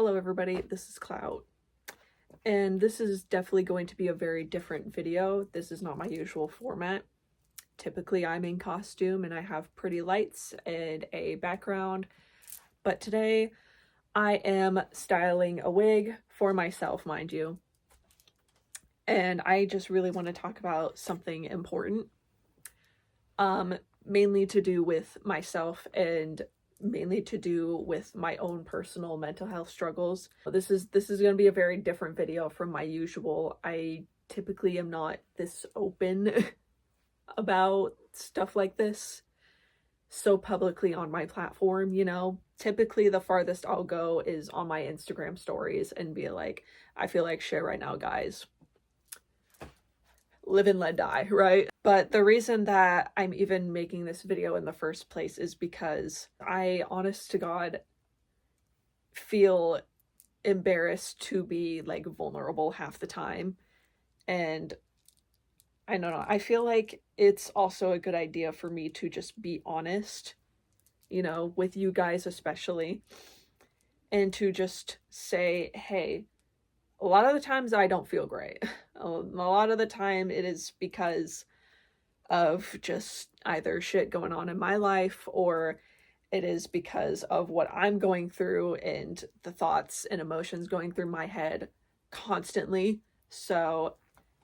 Hello everybody, this is Cloud, and this is definitely going to be a very different video. This is not my usual format. Typically I'm in costume and I have pretty lights and a background, but today I am styling a wig for myself, mind you, and I just really want to talk about something important, mainly to do with myself and mainly to do with my own personal mental health struggles. This is going to be a very different video from my usual. I typically am not this open about stuff like this so publicly on my platform, you know. Typically the farthest I'll go is on my Instagram stories and be like, I feel like shit right now, guys. Live and let die, right? But the reason that I'm even making this video in the first place is because I, honest to God, feel embarrassed to be like vulnerable half the time. And I don't know, I feel like it's also a good idea for me to just be honest, you know, with you guys especially, and to just say, hey, a lot of the times I don't feel great. A lot of the time it is because of just either shit going on in my life, or it is because of what I'm going through and the thoughts and emotions going through my head constantly. So,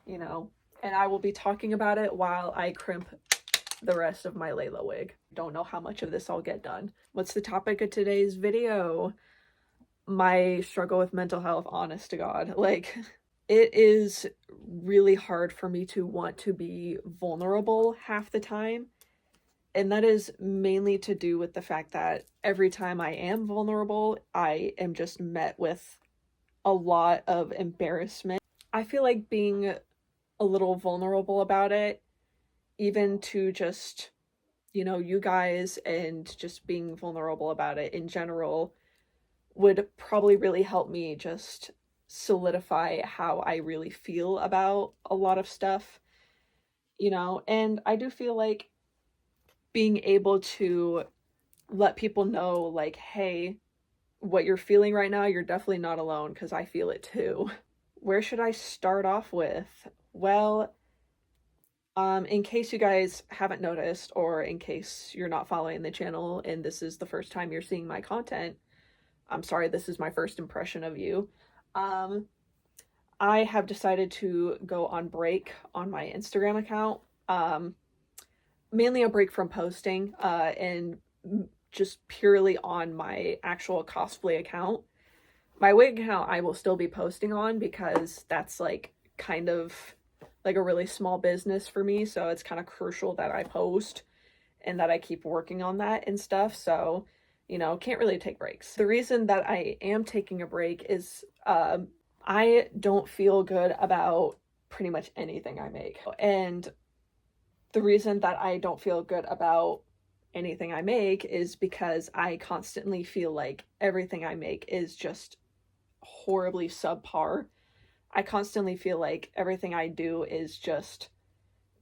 you know, and I will be talking about it while I crimp the rest of my Layla wig. Don't know how much of this I'll get done. What's the topic of today's video? My struggle with mental health, honest to God. Like, it is really hard for me to want to be vulnerable half the time. And that is mainly to do with the fact that every time I am vulnerable, I am just met with a lot of embarrassment. I feel like being a little vulnerable about it, even to just, you know, you guys, and just being vulnerable about it in general, would probably really help me just solidify how I really feel about a lot of stuff, you know. And I do feel like being able to let people know, like, hey, what you're feeling right now, you're definitely not alone, because I feel it too. Where should I start off with? Well, in case you guys haven't noticed, or in case you're not following the channel and this is the first time you're seeing my content, I'm sorry, this is my first impression of you. I have decided to go on break on my Instagram account. Mainly a break from posting, and just purely on my actual cosplay account. My wig account I will still be posting on, because that's like kind of like a really small business for me, so it's kind of crucial that I post and that I keep working on that and stuff. So, you know, can't really take breaks. The reason that I am taking a break is I don't feel good about pretty much anything I make. And the reason that I don't feel good about anything I make is because I constantly feel like everything I make is just horribly subpar. I constantly feel like everything I do is just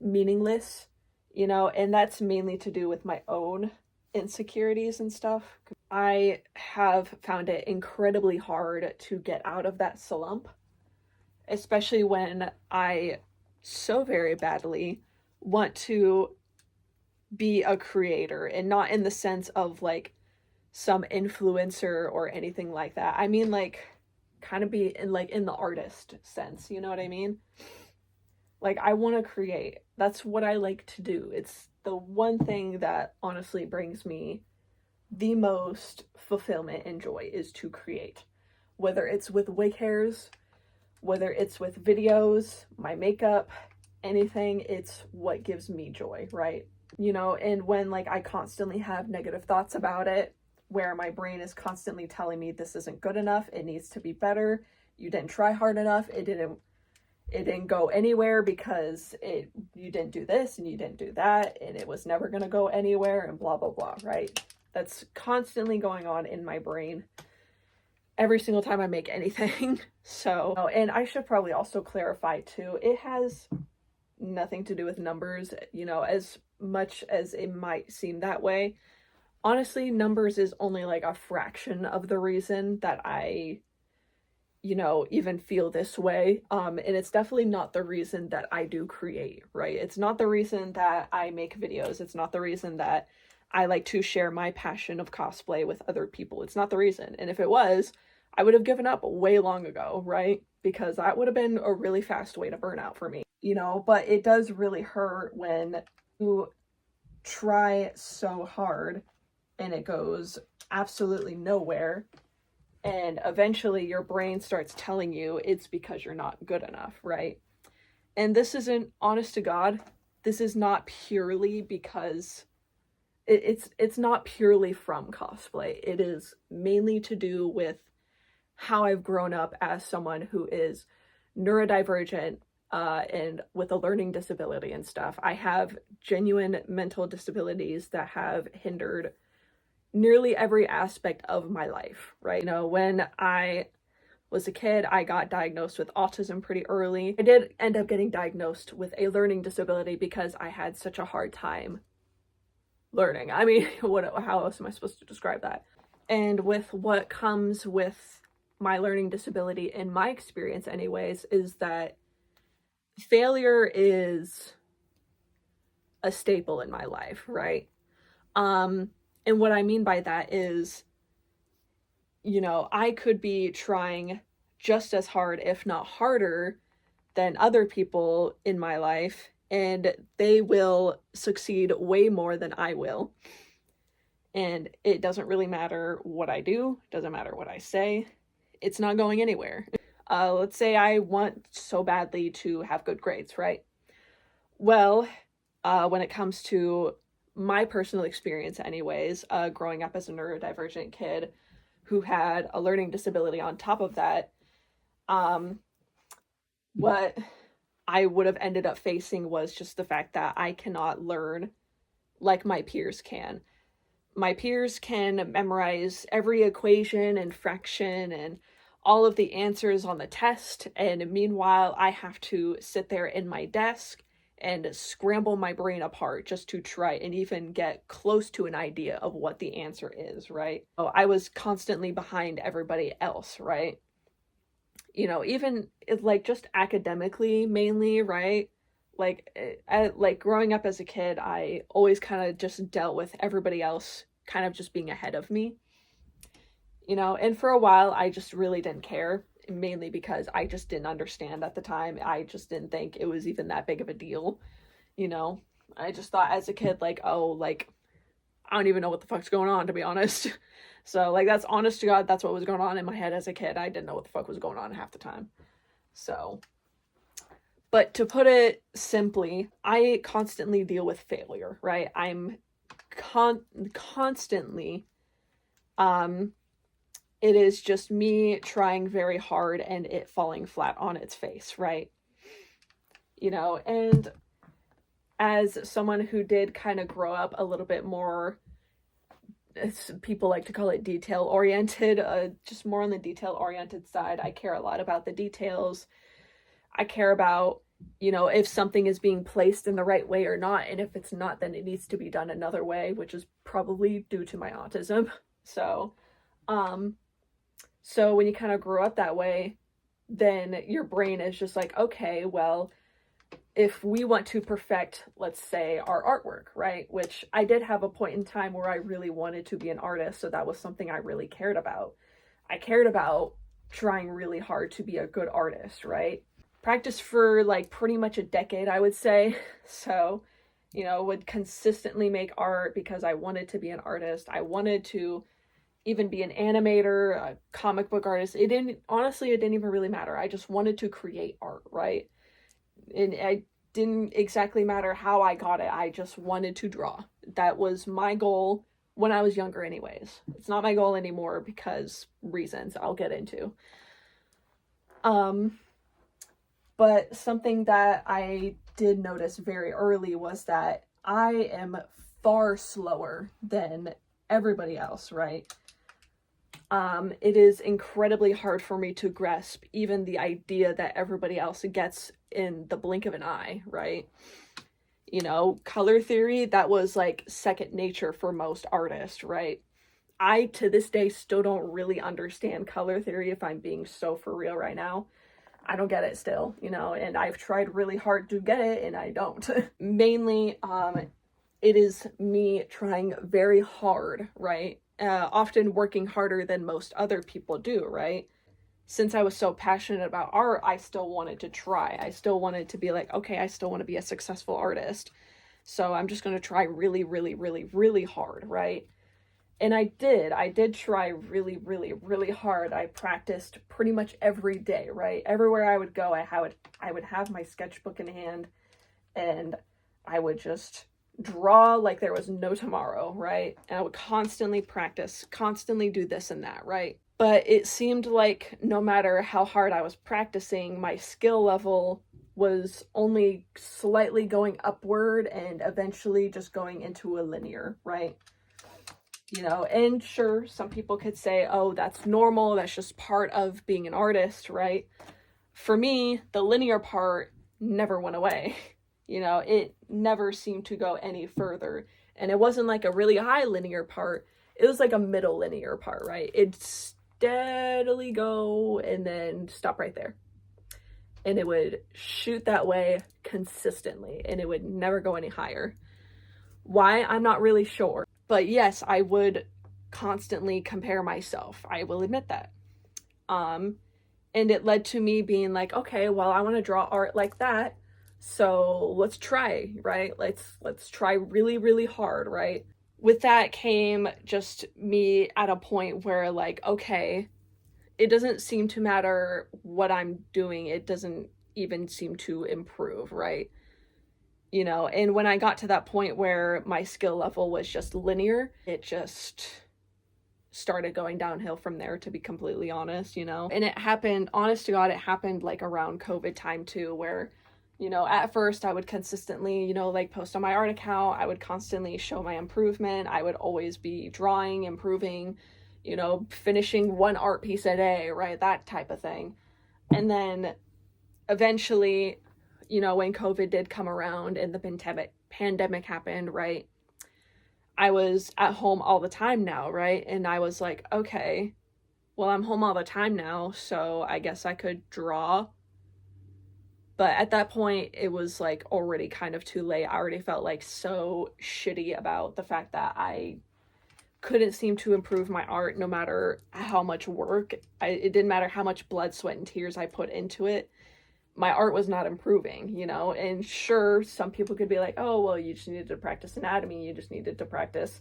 meaningless, you know, and that's mainly to do with my own insecurities and stuff. I have found it incredibly hard to get out of that slump, especially when I so very badly want to be a creator, and not in the sense of like some influencer or anything like that. I mean, like, kind of be in like in the artist sense, you know what I mean? Like, I want to create. That's what I like to do. It's the one thing that honestly brings me the most fulfillment and joy, is to create. Whether it's with wig hairs, whether it's with videos, my makeup, anything, it's what gives me joy, right? You know, and when like I constantly have negative thoughts about it, where my brain is constantly telling me this isn't good enough, it needs to be better, you didn't try hard enough, it didn't go anywhere because you didn't do this and you didn't do that, and it was never going to go anywhere, and blah blah blah, right? That's constantly going on in my brain every single time I make anything. So, and I should probably also clarify too, it has nothing to do with numbers, you know, as much as it might seem that way. honestly, numbers is only like a fraction of the reason that I, even feel this way. And it's definitely not the reason that I do create, right? It's not the reason that I make videos. It's not the reason that I like to share my passion of cosplay with other people. It's not the reason. And if it was, I would have given up way long ago, right? Because that would have been a really fast way to burn out for me, but it does really hurt when you try so hard and it goes absolutely nowhere, and eventually your brain starts telling you it's because you're not good enough, right? And this isn't, honest to God, this is not purely because it's not purely from cosplay. It is mainly to do with how I've grown up as someone who is neurodivergent, and with a learning disability and stuff. I have genuine mental disabilities that have hindered nearly every aspect of my life, right? When I was a kid, I got diagnosed with autism pretty early. I did end up getting diagnosed with a learning disability because I had such a hard time learning. I mean, how else am I supposed to describe that? And with what comes with my learning disability, in my experience anyways, is that failure is a staple in my life, right? And what I mean by that is, I could be trying just as hard, if not harder, than other people in my life, and they will succeed way more than I will. And it doesn't really matter what I do, doesn't matter what I say, it's not going anywhere. Let's say I want so badly to have good grades, right? Well, when it comes to my personal experience anyways, growing up as a neurodivergent kid who had a learning disability on top of that, what I would have ended up facing was just the fact that I cannot learn like my peers can. My peers can memorize every equation and fraction and all of the answers on the test, and meanwhile I have to sit there in my desk and scramble my brain apart just to try and even get close to an idea of what the answer is, right? So I was constantly behind everybody else, right? Even like just academically mainly, right? Like growing up as a kid, I always kind of just dealt with everybody else kind of just being ahead of me, and for a while I just really didn't care, mainly because I just didn't understand at the time. I just didn't think it was even that big of a deal, you know. I just thought as a kid, like, oh, like, I don't even know what the fuck's going on, to be honest. So, like, that's honest to God, that's what was going on in my head as a kid. I didn't know what the fuck was going on half the time. So, but to put it simply, I constantly deal with failure, right? I'm constantly, it is just me trying very hard and it falling flat on its face, right? And as someone who did kind of grow up a little bit more, people like to call it detail oriented, just more on the detail oriented side. I care a lot about the details. I care about, if something is being placed in the right way or not. And if it's not, then it needs to be done another way, which is probably due to my autism. So when you kind of grow up that way, then your brain is just like, okay, well, if we want to perfect, let's say, our artwork, right? Which I did have a point in time where I really wanted to be an artist, so that was something I really cared about. I cared about trying really hard to be a good artist, right? Practiced for like pretty much a decade, I would say. So, would consistently make art because I wanted to be an artist. I wanted to even be an animator, a comic book artist. It didn't even really matter. I just wanted to create art, right? And it didn't exactly matter how I got it. I just wanted to draw. That was my goal when I was younger anyways. It's not my goal anymore because reasons I'll get into. But something that I did notice very early was that I am far slower than everybody else, right? It is incredibly hard for me to grasp even the idea that everybody else gets in the blink of an eye, right? You know, color theory, that was like second nature for most artists, right? I, to this day, still don't really understand color theory, if I'm being so for real right now. I don't get it still, you know, and I've tried really hard to get it and I don't. Mainly, it is me trying very hard, right? Often working harder than most other people do, right? Since I was so passionate about art, I still wanted to try. I still wanted to be like, okay, I still want to be a successful artist. So I'm just going to try really, really, really, really hard, right? And I did. I did try really, really, really hard. I practiced pretty much every day, right? Everywhere I would go, I would have my sketchbook in hand and I would just draw like there was no tomorrow, right? And I would constantly practice, constantly do this and that, right? But it seemed like no matter how hard I was practicing, my skill level was only slightly going upward and eventually just going into a linear, right? You know, and sure, some people could say, oh, that's normal, that's just part of being an artist, right? For me, the linear part never went away. You know, it never seemed to go any further. And it wasn't like a really high linear part, it was like a middle linear part, right? It'd steadily go and then stop right there. And it would shoot that way consistently, and it would never go any higher. Why? I'm not really sure. But yes, I would constantly compare myself. I will admit that. And it led to me being like, okay, well, I want to draw art like that. So let's try, right? Let's try really, really hard, right? With that came just me at a point where like, okay, it doesn't seem to matter what I'm doing. It doesn't even seem to improve, right? You know, and when I got to that point where my skill level was just linear, it just started going downhill from there, to be completely honest, you know. And it happened, honest to God, it happened like around COVID time too, where, you know, at first I would consistently, you know, like post on my art account, I would constantly show my improvement, I would always be drawing, improving, you know, finishing one art piece a day, right? That type of thing. And then eventually, you know, when COVID did come around and the pandemic happened, right? I was at home all the time now, right? And I was like, okay, well, I'm home all the time now, so I guess I could draw. But at that point, it was like already kind of too late. I already felt like so shitty about the fact that I couldn't seem to improve my art no matter how much work. It didn't matter how much blood, sweat, and tears I put into it. My art was not improving, you know. And sure, some people could be like, oh, well, you just needed to practice anatomy, you just needed to practice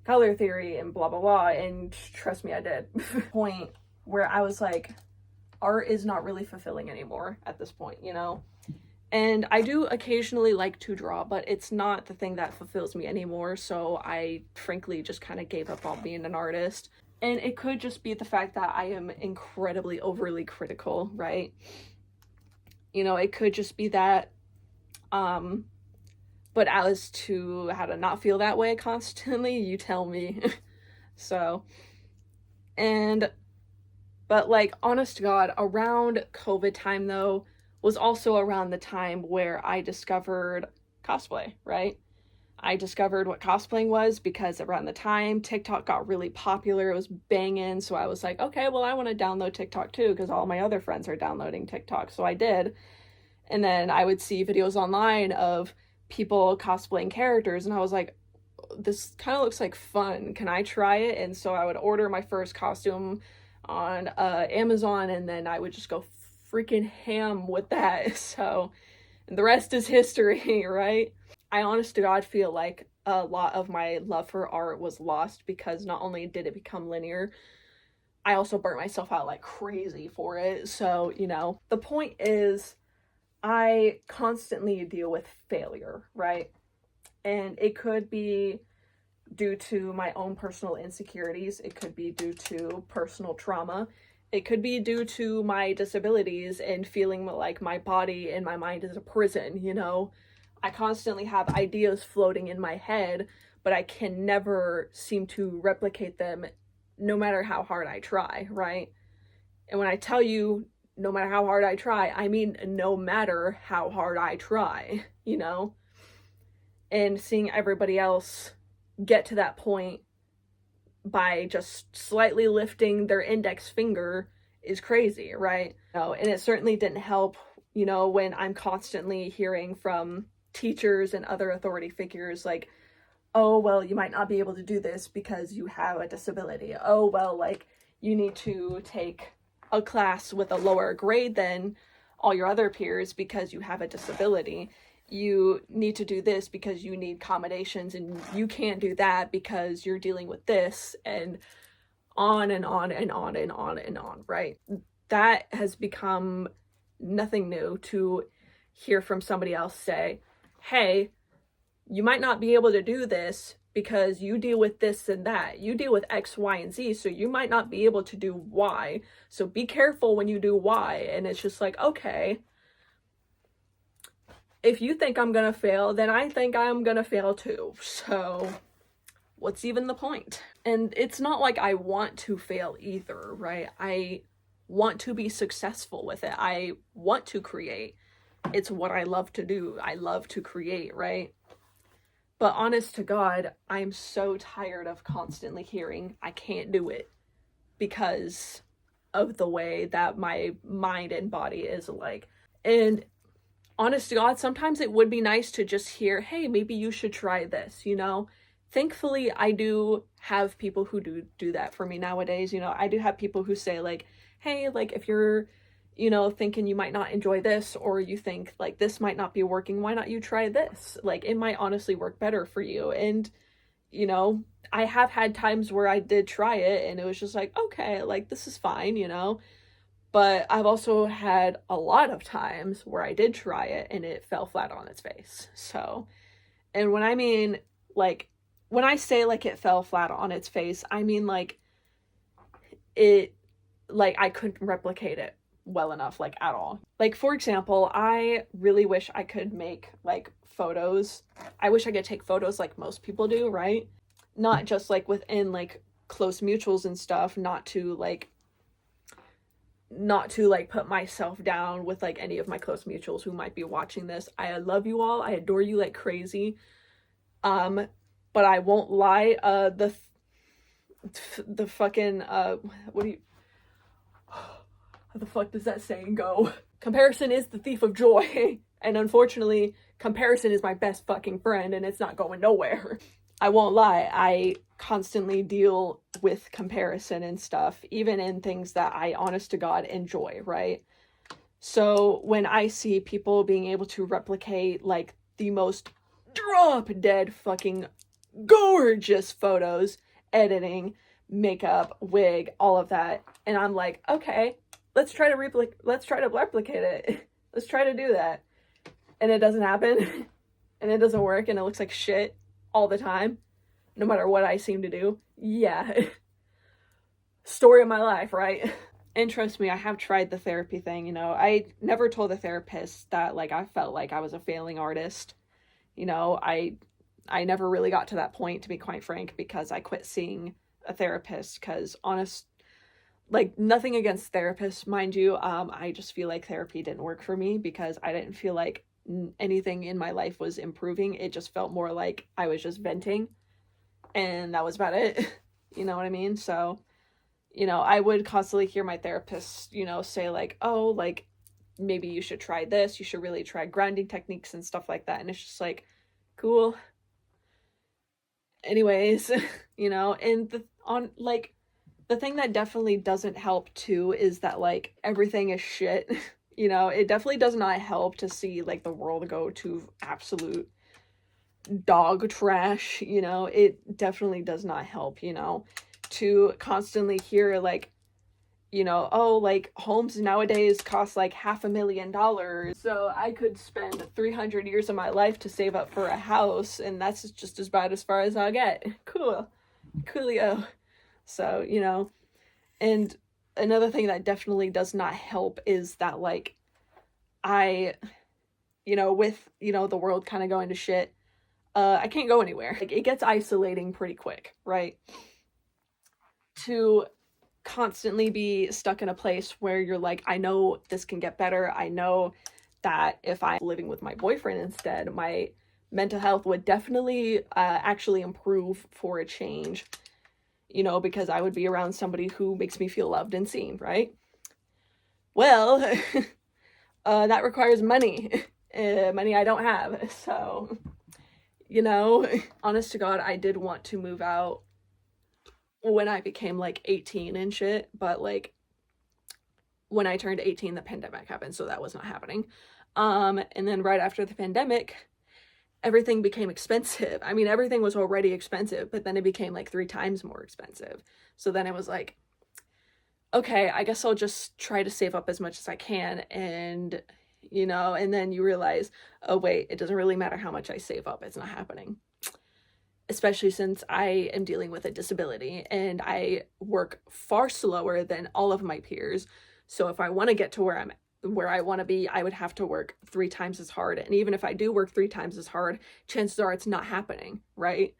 color theory and blah blah blah. And trust me, I did. Point where I was like, art is not really fulfilling anymore at this point, you know. And I do occasionally like to draw, but it's not the thing that fulfills me anymore. So I frankly just kind of gave up on being an artist. And it could just be the fact that I am incredibly overly critical, right? You know, it could just be that. But as to how to not feel that way constantly, you tell me. So, but like, honest to God, around COVID time though, was also around the time where I discovered cosplay, right? I discovered what cosplaying was because around the time TikTok got really popular, it was banging. So I was like, okay, well, I want to download TikTok too because all my other friends are downloading TikTok. So I did. And then I would see videos online of people cosplaying characters, and I was like, this kind of looks like fun. Can I try it? And so I would order my first costume on Amazon, and then I would just go freaking ham with that. So, and the rest is history, right? I honest to God feel like a lot of my love for art was lost because not only did it become linear, I also burnt myself out like crazy for it. So, you know, the point is, I constantly deal with failure, right? And it could be due to my own personal insecurities. It could be due to personal trauma. It could be due to my disabilities and feeling like my body and my mind is a prison, you know? I constantly have ideas floating in my head, but I can never seem to replicate them no matter how hard I try, right? And when I tell you no matter how hard I try, I mean no matter how hard I try, you know? and seeing everybody else get to that point by just slightly lifting their index finger is crazy, right? And it certainly didn't help, when I'm constantly hearing from teachers and other authority figures like, oh, well, you might not be able to do this because you have a disability. Oh, well, like, you need to take a class with a lower grade than all your other peers because you have a disability. You need to do this because you need accommodations, and you can't do that because you're dealing with this, and on and on and on and on and on, right? That has become nothing new to hear from somebody else say, hey, you might not be able to do this because you deal with this and that. You deal with X, Y, and Z, so you might not be able to do Y. So be careful when you do Y. And it's just like, okay, if you think I'm gonna fail, then I think I'm gonna fail too. So what's even the point? And it's not like I want to fail either, right? I want to be successful with it. I want to create. It's what I love to do. I love to create, right? But honest to God, I'm so tired of constantly hearing I can't do it because of the way that my mind and body is like. And honest to God, sometimes it would be nice to just hear, hey, maybe you should try this, Thankfully, I do have people who do that for me nowadays. I do have people who say like, hey, like if you're, thinking you might not enjoy this, or you think like this might not be working, why not you try this? Like it might honestly work better for you. And, I have had times where I did try it and it was just like, okay, like this is fine, But I've also had a lot of times where I did try it and it fell flat on its face. So, and when I mean like, when I say like it fell flat on its face, I mean like it, like I couldn't replicate it well enough, like at all. Like for example, I really wish I could make like photos. I wish I could take photos like most people do, right? Not just like within like close mutuals and stuff, not to like put myself down with like any of my close mutuals who might be watching this. I love you all. I adore you like crazy. But I won't lie, the fucking what do you how the fuck does that saying go? Comparison is the thief of joy. And unfortunately, comparison is my best fucking friend and it's not going nowhere. I won't lie, I constantly deal with comparison and stuff, even in things that I, honest to God, enjoy, right? So when I see people being able to replicate like the most drop dead fucking gorgeous photos, editing, makeup, wig, all of that, and I'm like, okay, let's try to replicate it. Let's try to do that. And it doesn't happen. And it doesn't work, and it looks like shit all the time, no matter what I seem to do. Yeah. Story of my life, right? And trust me, I have tried the therapy thing, I never told the therapist that like I felt like I was a failing artist. I never really got to that point, to be quite frank, because I quit seeing a therapist because like nothing against therapists, mind you. I just feel like therapy didn't work for me because I didn't feel like anything in my life was improving. It just felt more like I was just venting and that was about it. You know what I mean? So, I would constantly hear my therapist, say like, oh, like maybe you should try this. You should really try grounding techniques and stuff like that. And it's just like, cool. Anyways, and the thing that definitely doesn't help too is that like everything is shit. It definitely does not help to see like the world go to absolute dog trash. It definitely does not help, to constantly hear like, oh, like homes nowadays cost like $500,000. So I could spend 300 years of my life to save up for a house, and that's just as bad as far as I'll get. Coolio. So, and another thing that definitely does not help is that like I, with, the world kind of going to shit, I can't go anywhere. Like it gets isolating pretty quick, right? To constantly be stuck in a place where you're like, I know this can get better. I know that if I'm living with my boyfriend instead, my mental health would definitely actually improve for a change, you know, because I would be around somebody who makes me feel loved and seen, right? Well, that requires money, money I don't have. So, you know, honest to God, I did want to move out when I became like 18 and shit, but like when I turned 18, the pandemic happened, so that was not happening. And then right after the pandemic, everything became expensive. I mean, everything was already expensive, but then it became like 3 times more expensive. So then it was like, okay, I guess I'll just try to save up as much as I can. And, you know, and then you realize, oh, wait, it doesn't really matter how much I save up. It's not happening. Especially since I am dealing with a disability and I work far slower than all of my peers. So if I want to get to where I want to be, I would have to work 3 times as hard. And even if I do work 3 times as hard, chances are it's not happening, right?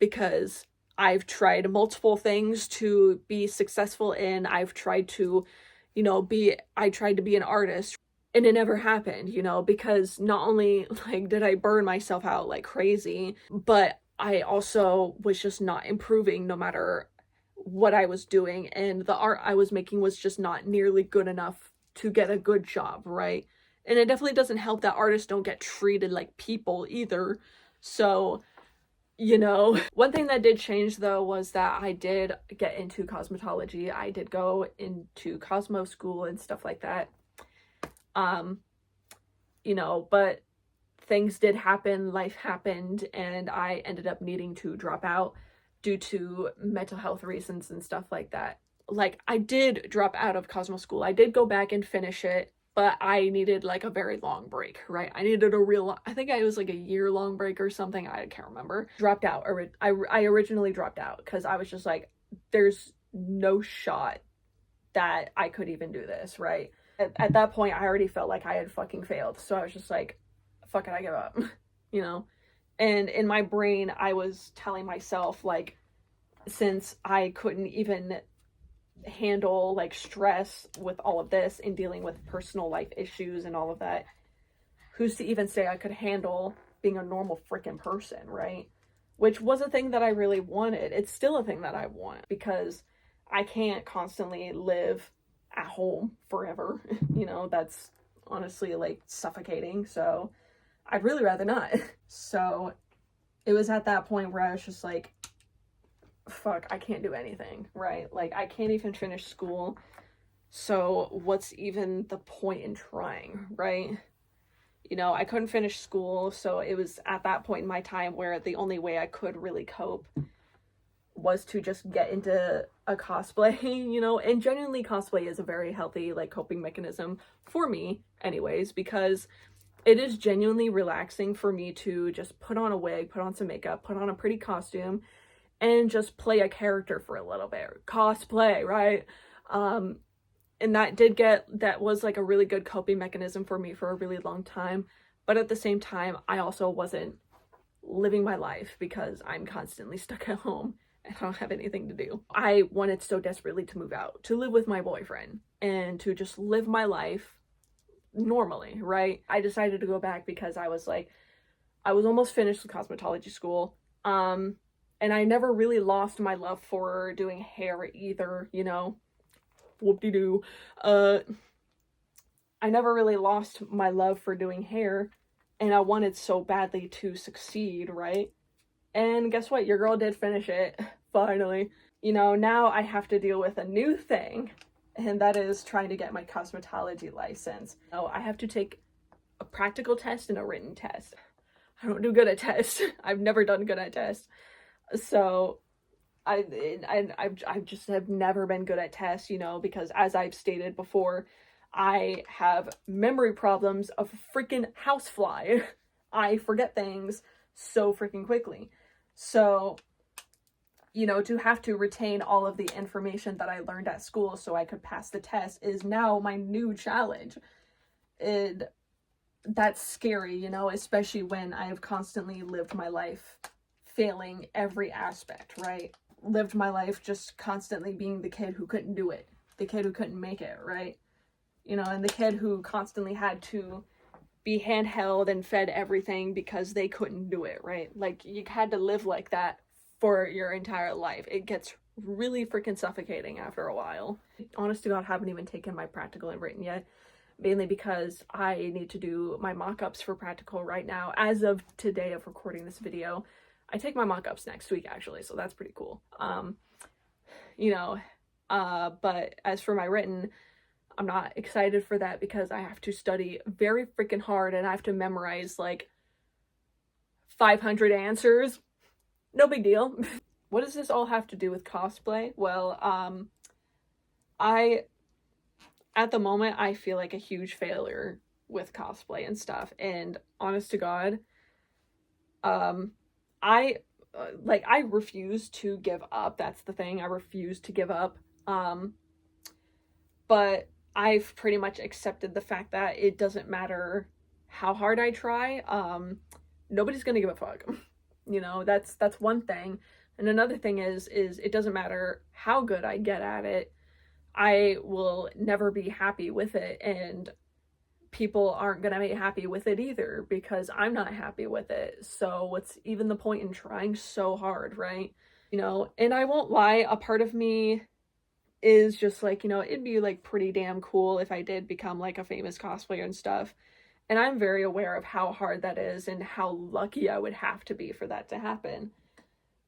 Because I've tried multiple things to be successful in. I've tried to, you know, I tried to be an artist, and it never happened, you know, because not only like did I burn myself out like crazy, but I also was just not improving no matter what I was doing, and the art I was making was just not nearly good enough to get a good job, right? And it definitely doesn't help that artists don't get treated like people either. So, you know, one thing that did change though was that I did get into cosmetology. I did go into Cosmo school and stuff like that. You know, but things did happen, life happened, and I ended up needing to drop out due to mental health reasons and stuff like that. Like, I did drop out of Cosmo school. I did go back and finish it, but I needed like a very long break, right? I needed I think it was like a year-long break or something. I can't remember. Dropped out. I originally dropped out because I was just like, there's no shot that I could even do this, right? At that point, I already felt like I had fucking failed. So I was just like, fuck it, I give up, you know? And in my brain, I was telling myself, like, since I couldn't even handle like stress with all of this and dealing with personal life issues and all of that, who's to even say I could handle being a normal freaking person, right? Which was a thing that I really wanted. It's still a thing that I want because I can't constantly live at home forever. You know, that's honestly like suffocating. So I'd really rather not. So it was at that point where I was just like, fuck, I can't do anything, right? Like, I can't even finish school. So what's even the point in trying, right? You know, I couldn't finish school. So it was at that point in my time where the only way I could really cope was to just get into a cosplay, you know, and genuinely cosplay is a very healthy like coping mechanism for me anyways, because it is genuinely relaxing for me to just put on a wig, put on some makeup, put on a pretty costume, and just play a character for a little bit. Cosplay, right? And that was like a really good coping mechanism for me for a really long time. But at the same time, I also wasn't living my life because I'm constantly stuck at home and I don't have anything to do. I wanted so desperately to move out, to live with my boyfriend, and to just live my life normally, right? I decided to go back because I was almost finished with cosmetology school. And I never really lost my love for doing hair either, you know? Whoop-de-doo. I never really lost my love for doing hair, and I wanted so badly to succeed, right? And guess what? Your girl did finish it, finally. You know, now I have to deal with a new thing, and that is trying to get my cosmetology license. So I have to take a practical test and a written test. I don't do good at tests. I've never done good at tests. So I just have never been good at tests, you know, because as I've stated before, I have memory problems of a freaking housefly. I forget things so freaking quickly. So, you know, to have to retain all of the information that I learned at school so I could pass the test is now my new challenge. That's scary, you know, especially when I've constantly lived my life failing every aspect, right? Lived my life just constantly being the kid who couldn't do it, the kid who couldn't make it, right? You know, and the kid who constantly had to be handheld and fed everything because they couldn't do it, right? Like, you had to live like that for your entire life. It gets really freaking suffocating after a while. Honest to God, haven't even taken my practical and written yet, mainly because I need to do my mock-ups for practical right now. As of today of recording this video, I take my mock-ups next week, actually, so that's pretty cool. But as for my written, I'm not excited for that because I have to study very freaking hard and I have to memorize like 500 answers. No big deal. What does this all have to do with cosplay? Well, at the moment, I feel like a huge failure with cosplay and stuff. And honest to God, I refuse to give up. That's the thing. I refuse to give up. But I've pretty much accepted the fact that it doesn't matter how hard I try. Nobody's gonna give a fuck. You know, that's one thing. And another thing is it doesn't matter how good I get at it, I will never be happy with it, and people aren't gonna be happy with it either because I'm not happy with it. So what's even the point in trying so hard, right? You know, and I won't lie, a part of me is just like, you know, it'd be like pretty damn cool if I did become like a famous cosplayer and stuff. And I'm very aware of how hard that is and how lucky I would have to be for that to happen.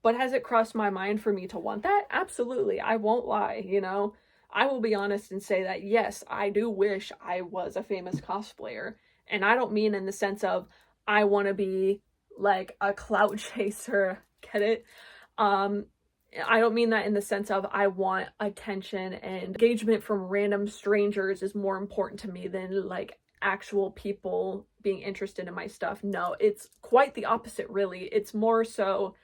But has it crossed my mind for me to want that? Absolutely. I won't lie, you know. I will be honest and say that, yes, I do wish I was a famous cosplayer. And I don't mean in the sense of I want to be like a clout chaser, get it? I don't mean that in the sense of I want attention and engagement from random strangers is more important to me than like actual people being interested in my stuff. No, it's quite the opposite, really. It's more so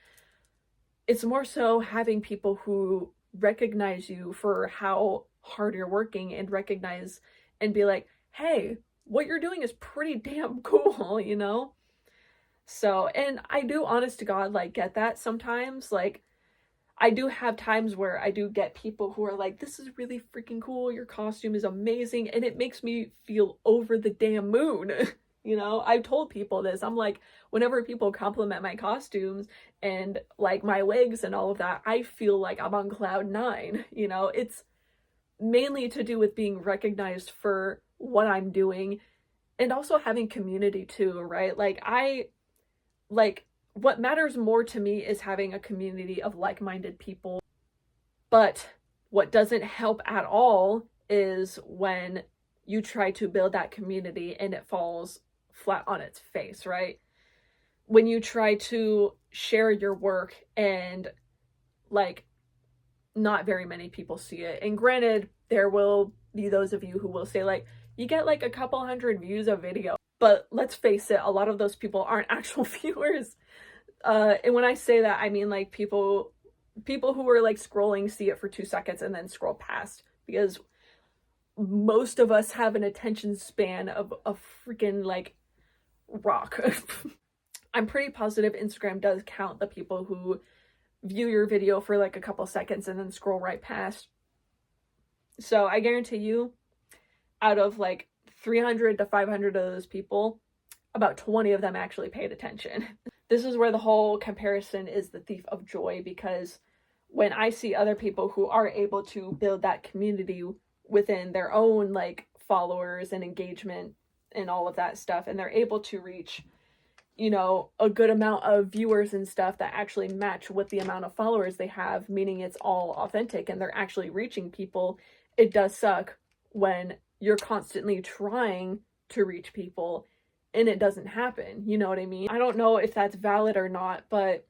having people who recognize you for how hard you're working and recognize and be like, hey, what you're doing is pretty damn cool, you know? So, and I do, honest to God, like, get that sometimes. Like, I do have times where I do get people who are like, this is really freaking cool, your costume is amazing, and it makes me feel over the damn moon. You know, I've told people this. I'm like, whenever people compliment my costumes and like my wigs and all of that, I feel like I'm on cloud nine. You know, it's mainly to do with being recognized for what I'm doing and also having community too, right? What matters more to me is having a community of like-minded people. But what doesn't help at all is when you try to build that community and it falls flat on its face, right? When you try to share your work and like not very many people see it. And granted, there will be those of you who will say like, you get like a couple hundred views a video. But let's face it, a lot of those people aren't actual viewers. And when I say that, I mean like people who are like scrolling, see it for 2 seconds and then scroll past, because most of us have an attention span of a freaking like rock. I'm pretty positive Instagram does count the people who view your video for like a couple seconds and then scroll right past. So I guarantee you, out of like 300 to 500 of those people, about 20 of them actually paid attention. This is where the whole comparison is the thief of joy, because when I see other people who are able to build that community within their own like followers and engagement and all of that stuff, and they're able to reach, you know, a good amount of viewers and stuff that actually match with the amount of followers they have, meaning it's all authentic and they're actually reaching people, it does suck when you're constantly trying to reach people and it doesn't happen. You know what I mean? I don't know if that's valid or not, but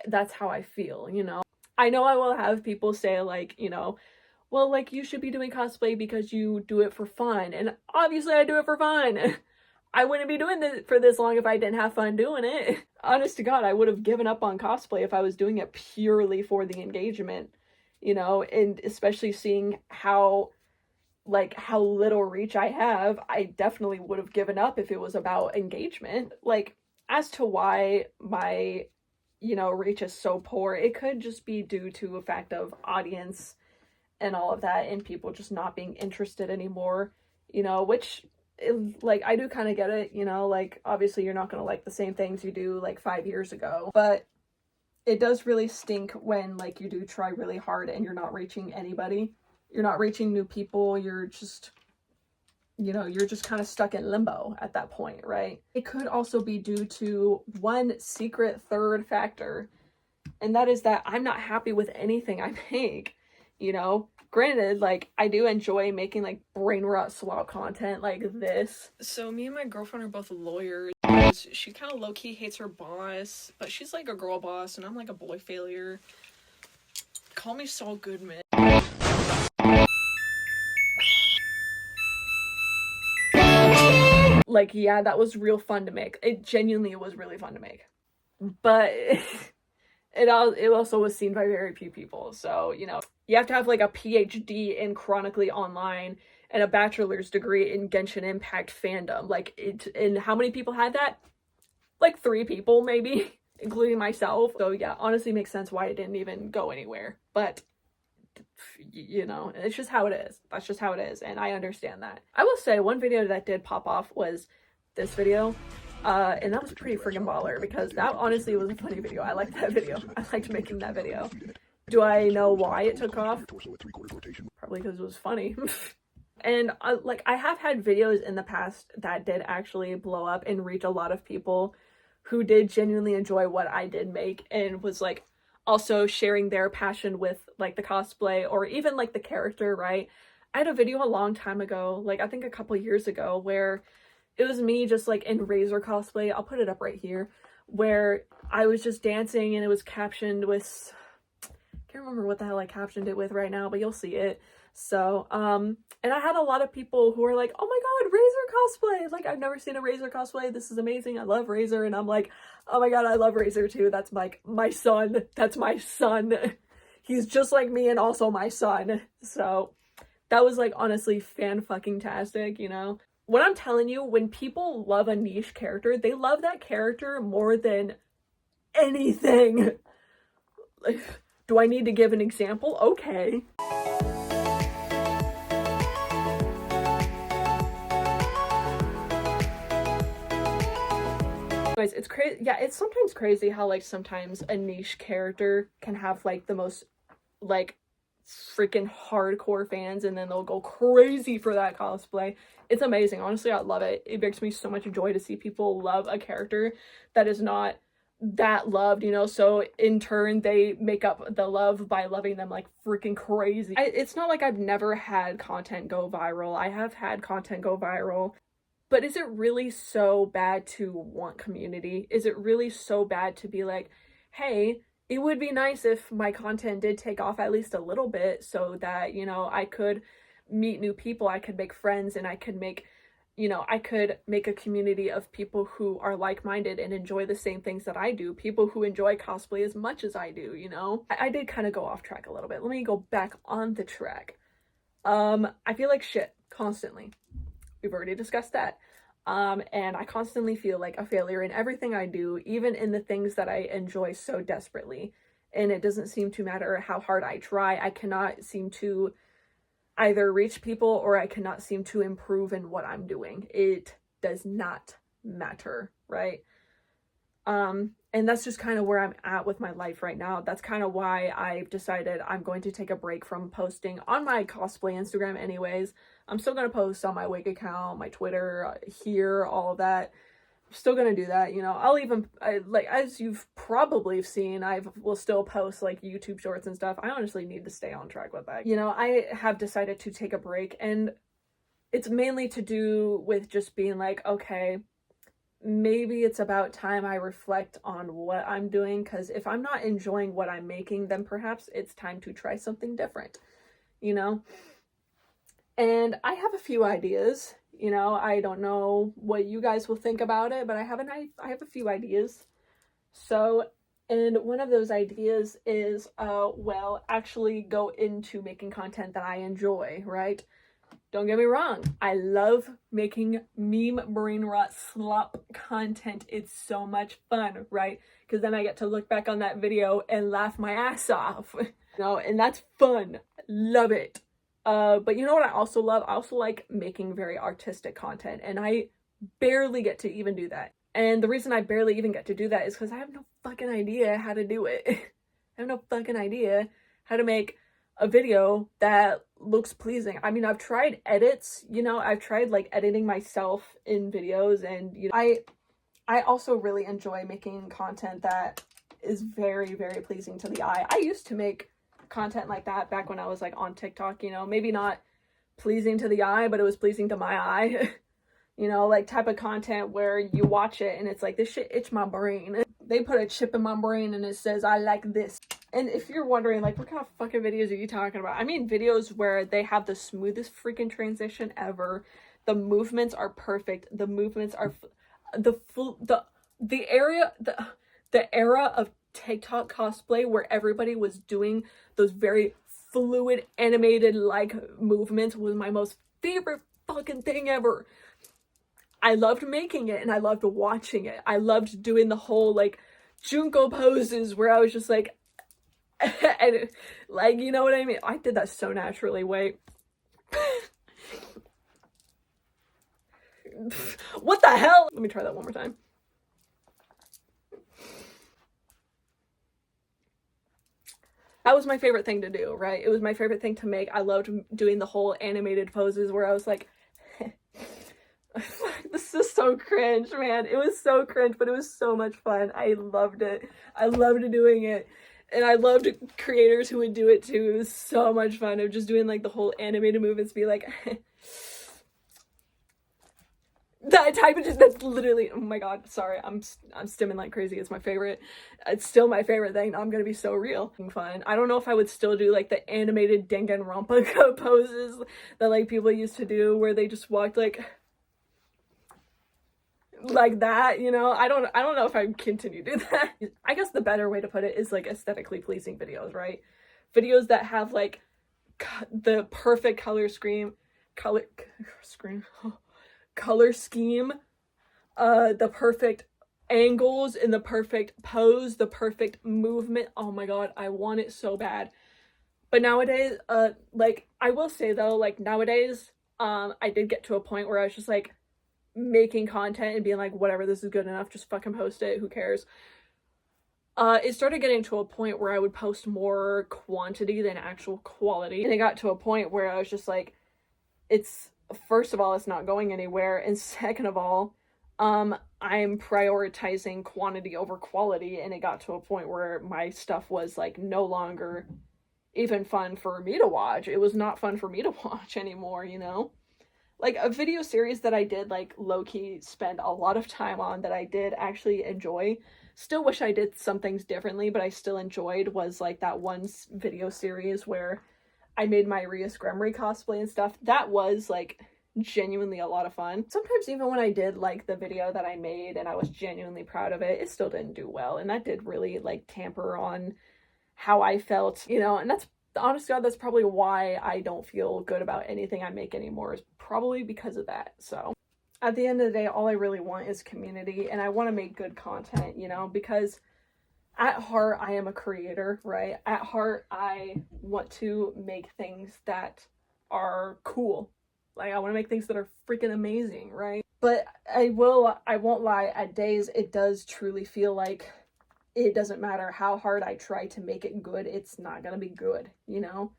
that's how I feel, you know? I know I will have people say like, you know, well, like, you should be doing cosplay because you do it for fun. And obviously I do it for fun. I wouldn't be doing this for this long if I didn't have fun doing it. Honest to God, I would have given up on cosplay if I was doing it purely for the engagement, you know? And especially seeing how little reach I have, I definitely would have given up if it was about engagement. Like, as to why my, you know, reach is so poor, it could just be due to a fact of audience and all of that, and people just not being interested anymore, you know, which like, I do kind of get it, you know, like, obviously you're not gonna like the same things you do like 5 years ago, but it does really stink when, like, you do try really hard and you're not reaching anybody. You're not reaching new people. You're just, you know, you're just kind of stuck in limbo at that point, right? It could also be due to one secret third factor, and that is that I'm not happy with anything I make, you know? Granted, like, I do enjoy making, like, brain rot swap content like this. So me and my girlfriend are both lawyers. She kind of low-key hates her boss, but she's like a girl boss, and I'm like a boy failure. Call me Saul Goodman. Like, yeah, that was real fun to make. It genuinely was really fun to make. But it also was seen by very few people. So, you know, you have to have like a PhD in chronically online and a bachelor's degree in Genshin Impact fandom. Like, and how many people had that? Like 3 people, maybe, including myself. So yeah, honestly makes sense why it didn't even go anywhere. But, you know, it's just how it is. That's just how it is, and I understand that. I will say one video that did pop off was this video. And that was pretty freaking baller, because that honestly was a funny video. I liked that video. I liked making that video. Do I know why it took off? Probably because it was funny. And like, I have had videos in the past that did actually blow up and reach a lot of people who did genuinely enjoy what I did make, and was like also sharing their passion with like the cosplay or even like the character, right? I had a video a long time ago, like I think a couple years ago, where it was me just like in Razor cosplay. I'll put it up right here, where I was just dancing, and it was captioned with, can't remember what the hell I captioned it with right now, but you'll see it. So, and I had a lot of people who were like, oh my god, Razor cosplay! Like, I've never seen a Razor cosplay. This is amazing. I love Razor. And I'm like, oh my god, I love Razor too. That's like my son. That's my son. He's just like me and also my son. So that was like honestly fan-fucking-tastic, you know? What I'm telling you, when people love a niche character, they love that character more than anything. Like, do I need to give an example? Okay. Anyways, it's crazy. Yeah, it's sometimes crazy how like sometimes a niche character can have like the most like freaking hardcore fans, and then they'll go crazy for that cosplay. It's amazing. Honestly, I love it. It brings me so much joy to see people love a character that is not that loved, you know? So in turn, they make up the love by loving them like freaking crazy. It's not like I've never had content go viral. I have had content go viral. But is it really so bad to want community? Is it really so bad to be like, hey, it would be nice if my content did take off at least a little bit, so that, you know, I could meet new people, I could make friends, and I could make, you know, I could make a community of people who are like-minded and enjoy the same things that I do, people who enjoy cosplay as much as I do, you know? I did kind of go off track a little bit. Let me go back on the track. I feel like shit constantly. We've already discussed that. And I constantly feel like a failure in everything I do, even in the things that I enjoy so desperately. And it doesn't seem to matter how hard I try. I cannot seem to either reach people, or I cannot seem to improve in what I'm doing. It does not matter, right? And that's just kind of where I'm at with my life right now. That's kind of why I've decided I'm going to take a break from posting on my cosplay Instagram anyways. I'm still going to post on my wig account, my Twitter, here, all of that. I'm still going to do that, you know. I'll even, like, as you've probably seen, I will still post, like, YouTube shorts and stuff. I honestly need to stay on track with that. You know, I have decided to take a break, and it's mainly to do with just being like, okay, maybe it's about time I reflect on what I'm doing, because if I'm not enjoying what I'm making, then perhaps it's time to try something different, you know? And I have a few ideas, you know. I don't know what you guys will think about it, but I have a few ideas. So, and one of those ideas is, well, actually go into making content that I enjoy, right? Don't get me wrong, I love making meme brain rot slop content. It's so much fun, right? Because then I get to look back on that video and laugh my ass off, you know, and that's fun. Love it. But you know what I also love? I also like making very artistic content, and I barely get to even do that. And the reason I barely even get to do that is because I have no fucking idea how to do it. I have no fucking idea how to make a video that looks pleasing. I mean, I've tried edits, you know, I've tried like editing myself in videos, and you know, I also really enjoy making content that is very, very pleasing to the eye. I used to make content like that back when I was like on TikTok, you know, maybe not pleasing to the eye, but it was pleasing to my eye. You know, like type of content where you watch it and it's like, this shit itch my brain. They put a chip in my brain and it says, I like this. And if you're wondering, like, what kind of fucking videos are you talking about? I mean, videos where they have the smoothest freaking transition ever. The movements are perfect. The movements are the era of TikTok cosplay where everybody was doing those very fluid animated like movements was my most favorite fucking thing ever. I loved making it and I loved watching it. I loved doing the whole like Junko poses where I was just like and like, you know what I mean? I did that so naturally. Wait. What the hell? Let me try that one more time. That was my favorite thing to do, right? It was my favorite thing to make. I loved doing the whole animated poses where I was like, this is so cringe, man. It was so cringe, but it was so much fun. I loved it. I loved doing it. And I loved creators who would do it too. It was so much fun of just doing like the whole animated movements, be like, that type of just, that's literally, oh my god, sorry, I'm stimming like crazy. It's my favorite. It's still my favorite thing. I'm gonna be so real. Fun. I don't know if I would still do like the animated Danganronpa poses that like people used to do where they just walked like that, you know. I don't know if I continue to do that. I guess the better way to put it is like aesthetically pleasing videos, right? Videos that have like the perfect color scheme, the perfect angles and the perfect pose, the perfect movement. Oh my god, I want it so bad. But nowadays, like I will say though, like nowadays, I did get to a point where I was just like making content and being like, whatever, this is good enough, just fucking post it, who cares. It started getting to a point where I would post more quantity than actual quality, and it got to a point where I was just like, it's, first of all, it's not going anywhere, and second of all, I'm prioritizing quantity over quality, and it got to a point where my stuff was like no longer even fun for me to watch. It was not fun for me to watch anymore, you know? Like a video series that I did like low-key spend a lot of time on that I did actually enjoy, still wish I did some things differently, but I still enjoyed, was like that one video series where I made my Rias Gremory cosplay and stuff. That was like genuinely a lot of fun. Sometimes even when I did like the video that I made and I was genuinely proud of it, it still didn't do well, and that did really like tamper on how I felt, you know. And that's, honest to God, that's probably why I don't feel good about anything I make anymore, is probably because of that. So at the end of the day, all I really want is community, and I want to make good content, you know, because at heart, I am a creator, right? At heart, I want to make things that are cool. Like, I want to make things that are freaking amazing, right? But I won't lie, at days, it does truly feel like it doesn't matter how hard I try to make it good, it's not gonna be good, you know?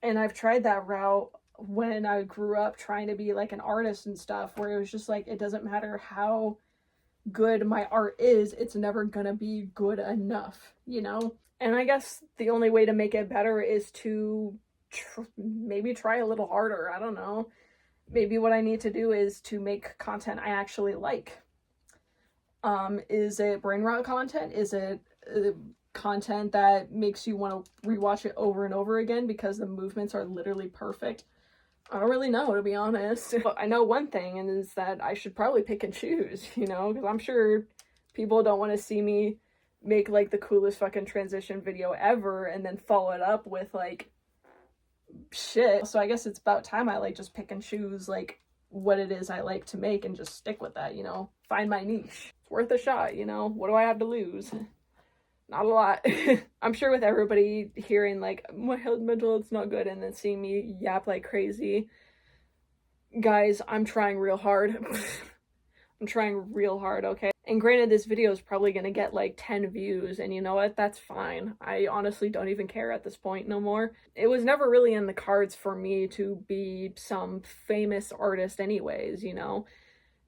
And I've tried that route when I grew up trying to be like an artist and stuff, where it was just like, it doesn't matter how good my art is, it's never gonna be good enough, you know? And I guess the only way to make it better is to maybe try a little harder. I don't know. Maybe what I need to do is to make content I actually like. Is it brain rot content? Is it content that makes you want to rewatch it over and over again because the movements are literally perfect? I don't really know, to be honest. But I know one thing, and is that I should probably pick and choose, you know, because I'm sure people don't want to see me make like the coolest fucking transition video ever and then follow it up with like shit. So I guess it's about time I like just pick and choose like what it is I like to make and just stick with that, you know, find my niche. It's worth a shot, you know, what do I have to lose? Not a lot. I'm sure with everybody hearing like my mental health's not good and then seeing me yap like crazy, guys, I'm trying real hard. I'm trying real hard, okay? And granted, this video is probably gonna get like 10 views, and you know what? That's fine. I honestly don't even care at this point no more. It was never really in the cards for me to be some famous artist anyways, you know?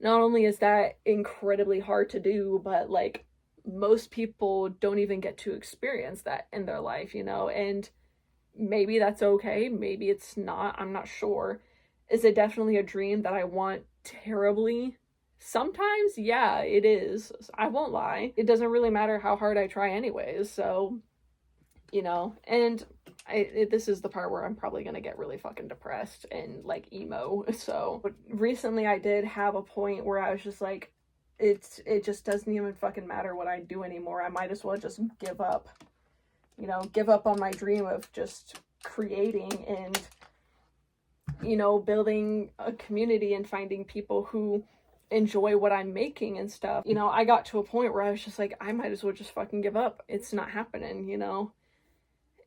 Not only is that incredibly hard to do, but like most people don't even get to experience that in their life, you know? And maybe that's okay, maybe it's not, I'm not sure. Is it definitely a dream that I want terribly? Sometimes, yeah, it is. I won't lie. It doesn't really matter how hard I try anyways, so, you know, and this is the part where I'm probably gonna get really fucking depressed and like emo. So, but recently I did have a point where I was just like, it just doesn't even fucking matter what I do anymore. I might as well just give up. You know, give up on my dream of just creating and, you know, building a community and finding people who enjoy what I'm making and stuff. You know, I got to a point where I was just like, I might as well just fucking give up. It's not happening, you know?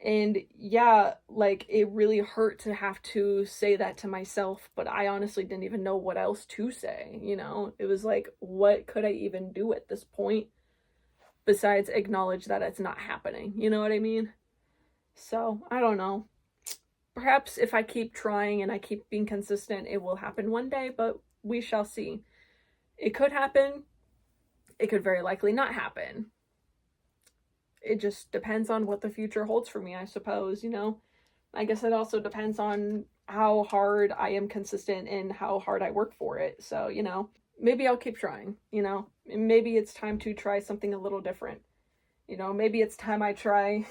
And yeah, like it really hurt to have to say that to myself, but I honestly didn't even know what else to say, you know? It was like, what could I even do at this point besides acknowledge that it's not happening? You know what I mean? So, I don't know. Perhaps if I keep trying and I keep being consistent, it will happen one day, but we shall see. It could happen. It could very likely not happen. It just depends on what the future holds for me, I suppose, you know? I guess it also depends on how hard I am consistent and how hard I work for it. So, you know, maybe I'll keep trying, you know? Maybe it's time to try something a little different. You know, maybe it's time I try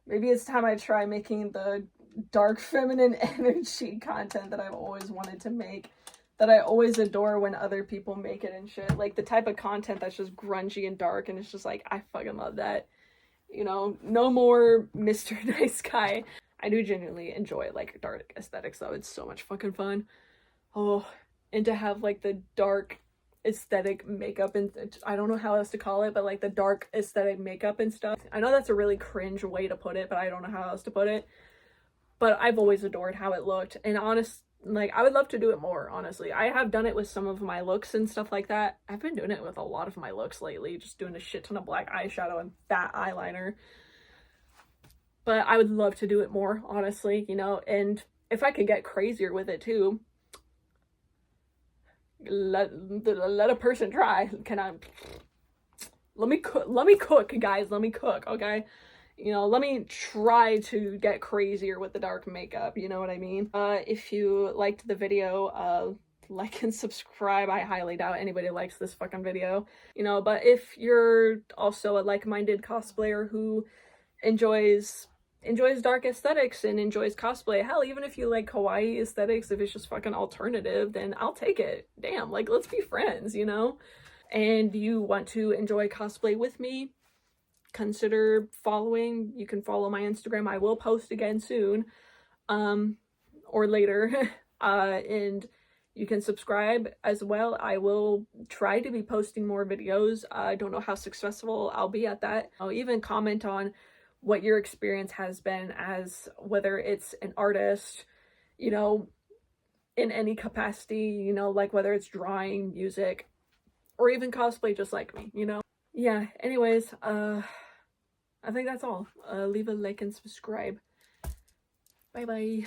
making the dark feminine energy content that I've always wanted to make, that I always adore when other people make it and shit. Like the type of content that's just grungy and dark and it's just like, I fucking love that. You know, no more Mr. Nice Guy. I do genuinely enjoy like dark aesthetics though. It's so much fucking fun. Oh, and to have like the dark aesthetic makeup and I don't know how else to call it, but like the dark aesthetic makeup and stuff. I know that's a really cringe way to put it, but I don't know how else to put it. But I've always adored how it looked, and like I would love to do it more, honestly. I have done it with some of my looks and stuff like that. I've been doing it with a lot of my looks lately, just doing a shit ton of black eyeshadow and fat eyeliner. But I would love to do it more, honestly, you know, and if I could get crazier with it too, let a person try. Let me cook, guys, let me cook, okay? You know, let me try to get crazier with the dark makeup, you know what I mean? If you liked the video, like and subscribe. I highly doubt anybody likes this fucking video, you know, but if you're also a like-minded cosplayer who enjoys dark aesthetics and enjoys cosplay, hell, even if you like kawaii aesthetics, if it's just fucking alternative, then I'll take it. Damn, like, let's be friends, you know? And you want to enjoy cosplay with me, consider following. You can follow my Instagram. I will post again soon, or later, and you can subscribe as well. I will try to be posting more videos. I don't know how successful I'll be at that. I'll even comment on what your experience has been as whether it's an artist, you know, in any capacity, you know, like whether it's drawing, music, or even cosplay just like me, you know? Yeah, anyways, I think that's all. Leave a like and subscribe. Bye bye.